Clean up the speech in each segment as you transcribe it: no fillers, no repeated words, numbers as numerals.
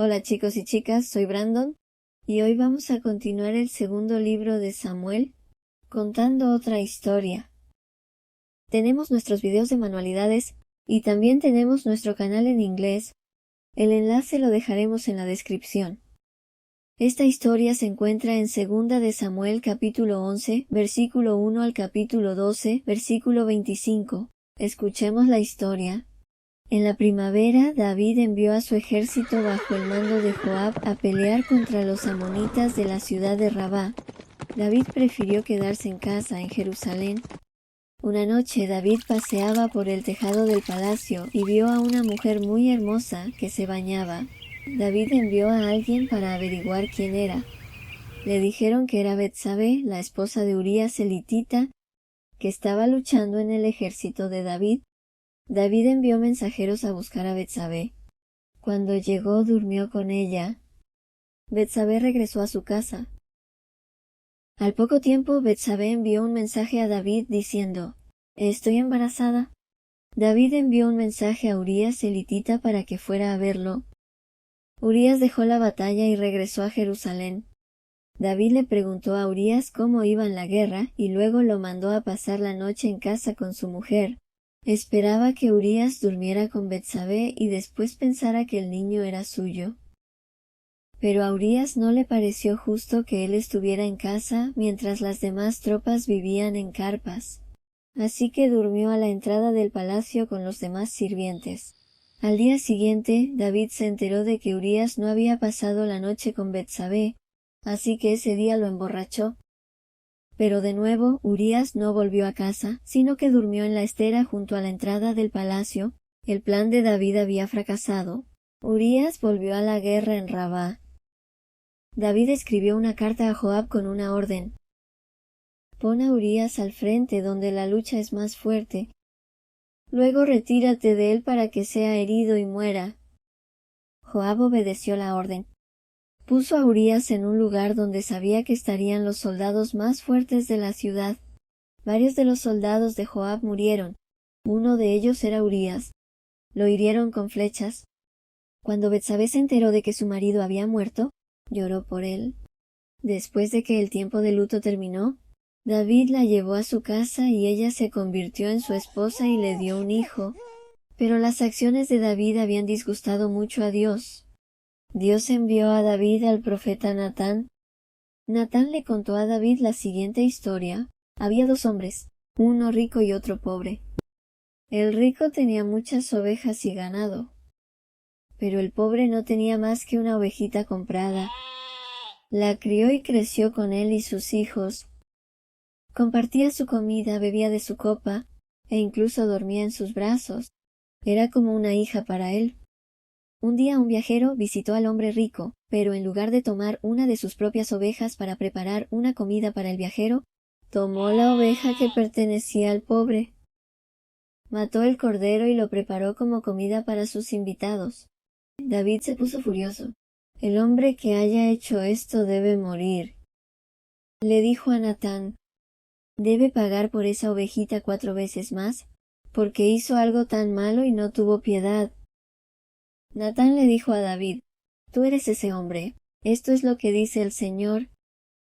Hola chicos y chicas, soy Brandon y hoy vamos a continuar el segundo libro de Samuel, contando otra historia. Tenemos nuestros videos de manualidades y también tenemos nuestro canal en inglés. El enlace lo dejaremos en la descripción. Esta historia se encuentra en 2 de Samuel capítulo 11, versículo 1 al capítulo 12, versículo 25. Escuchemos la historia. En la primavera, David envió a su ejército bajo el mando de Joab a pelear contra los amonitas de la ciudad de Rabá. David prefirió quedarse en casa en Jerusalén. Una noche David paseaba por el tejado del palacio y vio a una mujer muy hermosa que se bañaba. David envió a alguien para averiguar quién era. Le dijeron que era Betsabé, la esposa de Urías elitita, que estaba luchando en el ejército de David. David envió mensajeros a buscar a Betsabé. Cuando llegó, durmió con ella. Betsabé regresó a su casa. Al poco tiempo, Betsabé envió un mensaje a David diciendo: «Estoy embarazada». David envió un mensaje a Urías elitita para que fuera a verlo. Urías dejó la batalla y regresó a Jerusalén. David le preguntó a Urías cómo iba en la guerra y luego lo mandó a pasar la noche en casa con su mujer. Esperaba que Urías durmiera con Betsabé y después pensara que el niño era suyo. Pero a Urías no le pareció justo que él estuviera en casa mientras las demás tropas vivían en carpas. Así que durmió a la entrada del palacio con los demás sirvientes. Al día siguiente, David se enteró de que Urías no había pasado la noche con Betsabé, así que ese día lo emborrachó. Pero de nuevo, Urías no volvió a casa, sino que durmió en la estera junto a la entrada del palacio. El plan de David había fracasado. Urías volvió a la guerra en Rabá. David escribió una carta a Joab con una orden. «Pon a Urías al frente donde la lucha es más fuerte. Luego retírate de él para que sea herido y muera». Joab obedeció la orden. Puso a Urías en un lugar donde sabía que estarían los soldados más fuertes de la ciudad. Varios de los soldados de Joab murieron. Uno de ellos era Urías. Lo hirieron con flechas. Cuando Betsabé se enteró de que su marido había muerto, lloró por él. Después de que el tiempo de luto terminó, David la llevó a su casa y ella se convirtió en su esposa y le dio un hijo. Pero las acciones de David habían disgustado mucho a Dios. Dios envió a David al profeta Natán. Natán le contó a David la siguiente historia. Había 2 hombres, uno rico y otro pobre. El rico tenía muchas ovejas y ganado, pero el pobre no tenía más que una ovejita comprada. La crió y creció con él y sus hijos. Compartía su comida, bebía de su copa, e incluso dormía en sus brazos. Era como una hija para él. Un día un viajero visitó al hombre rico, pero en lugar de tomar una de sus propias ovejas para preparar una comida para el viajero, tomó la oveja que pertenecía al pobre. Mató el cordero y lo preparó como comida para sus invitados. David se puso furioso. «El hombre que haya hecho esto debe morir». Le dijo a Natán: «Debe pagar por esa ovejita 4 veces más, porque hizo algo tan malo y no tuvo piedad». Natán le dijo a David: «Tú eres ese hombre. Esto es lo que dice el Señor: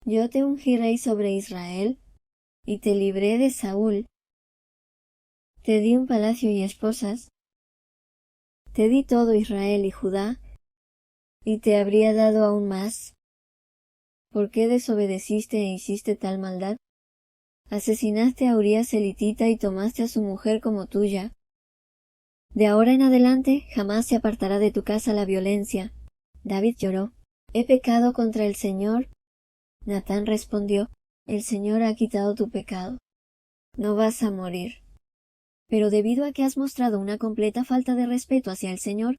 Yo te ungí rey sobre Israel, y te libré de Saúl. Te di un palacio y esposas. Te di todo Israel y Judá, y te habría dado aún más. ¿Por qué desobedeciste e hiciste tal maldad? Asesinaste a Urías elitita y tomaste a su mujer como tuya. De ahora en adelante jamás se apartará de tu casa la violencia». David lloró. «He pecado contra el Señor». Natán respondió: «El Señor ha quitado tu pecado. No vas a morir. Pero debido a que has mostrado una completa falta de respeto hacia el Señor,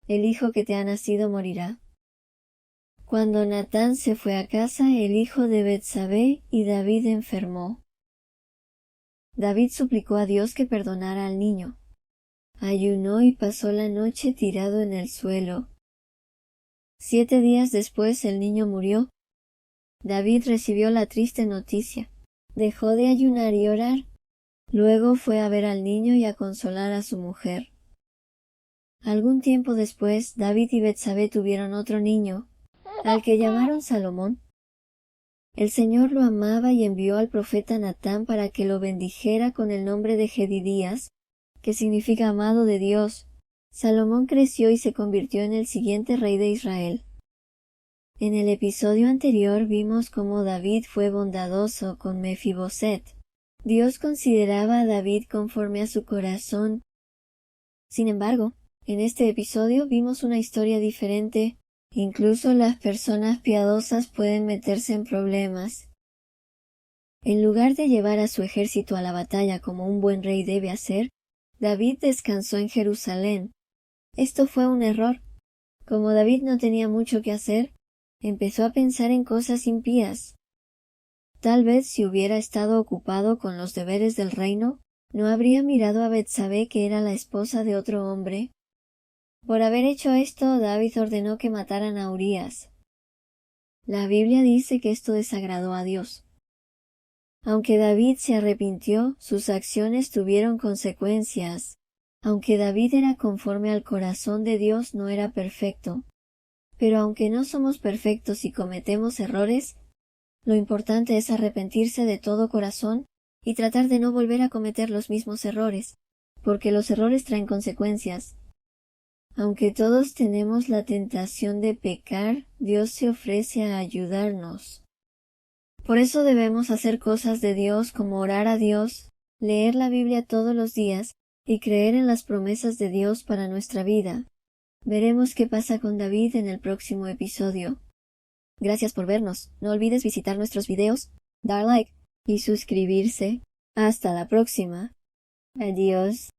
el hijo que te ha nacido morirá». Cuando Natán se fue a casa, el hijo de Betsabé y David enfermó. David suplicó a Dios que perdonara al niño. Ayunó y pasó la noche tirado en el suelo. 7 días después el niño murió. David recibió la triste noticia. Dejó de ayunar y orar. Luego fue a ver al niño y a consolar a su mujer. Algún tiempo después, David y Betsabé tuvieron otro niño, al que llamaron Salomón. El Señor lo amaba y envió al profeta Natán para que lo bendijera con el nombre de Jedidías, que significa amado de Dios. Salomón creció y se convirtió en el siguiente rey de Israel. En el episodio anterior vimos cómo David fue bondadoso con Mefiboset. Dios consideraba a David conforme a su corazón. Sin embargo, en este episodio vimos una historia diferente. Incluso las personas piadosas pueden meterse en problemas. En lugar de llevar a su ejército a la batalla como un buen rey debe hacer, David descansó en Jerusalén. Esto fue un error. Como David no tenía mucho que hacer, empezó a pensar en cosas impías. Tal vez si hubiera estado ocupado con los deberes del reino, no habría mirado a Betsabé, que era la esposa de otro hombre. Por haber hecho esto, David ordenó que mataran a Urías. La Biblia dice que esto desagradó a Dios. Aunque David se arrepintió, sus acciones tuvieron consecuencias. Aunque David era conforme al corazón de Dios, no era perfecto. Pero aunque no somos perfectos y cometemos errores, lo importante es arrepentirse de todo corazón y tratar de no volver a cometer los mismos errores, porque los errores traen consecuencias. Aunque todos tenemos la tentación de pecar, Dios se ofrece a ayudarnos. Por eso debemos hacer cosas de Dios como orar a Dios, leer la Biblia todos los días y creer en las promesas de Dios para nuestra vida. Veremos qué pasa con David en el próximo episodio. Gracias por vernos. No olvides visitar nuestros videos, dar like y suscribirse. Hasta la próxima. Adiós.